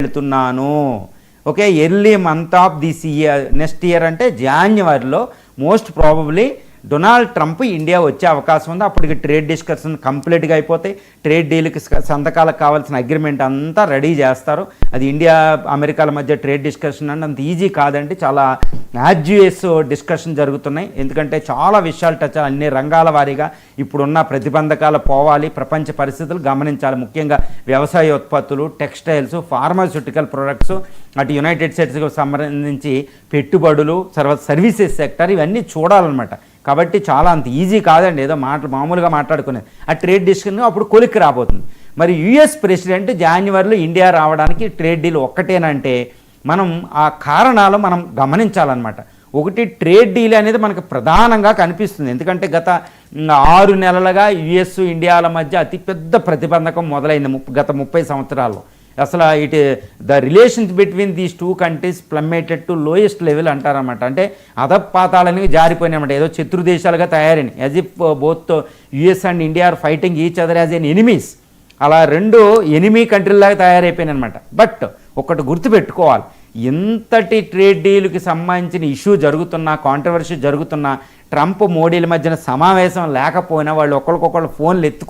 వెళ్తున్నాను. Okay, early month of this year, next year అంటే జాన్యువరిలో most probably Donald Trump India వచ్చే అవకాశం ఉంది. అప్పటికి ట్రేడ్ డిస్కషన్ కంప్లీట్గా అయిపోతాయి. ట్రేడ్ డీల్కి సంతకాలకు కావాల్సిన అగ్రిమెంట్ అంతా రెడీ చేస్తారు. అది ఇండియా అమెరికాల మధ్య ట్రేడ్ డిస్కషన్ అంటే అంత ఈజీ కాదండి, చాలా యాడ్యుయస్ డిస్కషన్ జరుగుతున్నాయి. ఎందుకంటే చాలా విషయాలు టచ్ అన్ని రంగాల వారీగా ఇప్పుడున్న ప్రతిబంధకాలు పోవాలి, ప్రపంచ పరిస్థితులు గమనించాలి. ముఖ్యంగా వ్యవసాయ ఉత్పత్తులు, టెక్స్టైల్స్, ఫార్మాస్యూటికల్ ప్రొడక్ట్స్, అటు యునైటెడ్ స్టేట్స్కి సంబంధించి పెట్టుబడులు, సర్వీసెస్ సెక్టర్, ఇవన్నీ చూడాలన్నమాట. కాబట్టి చాలా అంత ఈజీ కాదండి, ఏదో మామూలుగా మాట్లాడుకునేది. ఆ ట్రేడ్ డిస్కషన్ అప్పుడు కొలిక్కి రాబోతుంది. మరి యుఎస్ ప్రెసిడెంట్ జాన్యువరిలో ఇండియా రావడానికి ట్రేడ్ డీల్ ఒక్కటేనంటే మనం ఆ కారణాలు మనం గమనించాలన్నమాట. ఒకటి, ట్రేడ్ డీల్ అనేది మనకు ప్రధానంగా కనిపిస్తుంది. ఎందుకంటే గత 6 నెలలుగా యుఎస్ ఇండియాల మధ్య అతిపెద్ద ప్రతిబంధకం మొదలైంది గత 30 సంవత్సరాల్లో. అసలు the relations between these two countries plummeted to lowest level అంటారన్నమాట. అంటే అధపాతాలనేవి జారిపోయినాయన్నమాట, ఏదో శత్రు దేశాలుగా తయారైనాయి. As if both US and India are fighting each other as an enemies. అలా రెండు ఎనిమీ కంట్రీలాగా తయారైపోయినాయి అనమాట. బట్ ఒకటి గుర్తుపెట్టుకోవాలి, ఎంతటి ట్రేడ్ డీల్కి సంబంధించిన ఇష్యూ జరుగుతున్నా, కాంట్రవర్సీ జరుగుతున్నా, ట్రంప్ మోడీల మధ్యన సమావేశం లేకపోయినా వాళ్ళు ఒకరికొకళ్ళు ఫోన్లు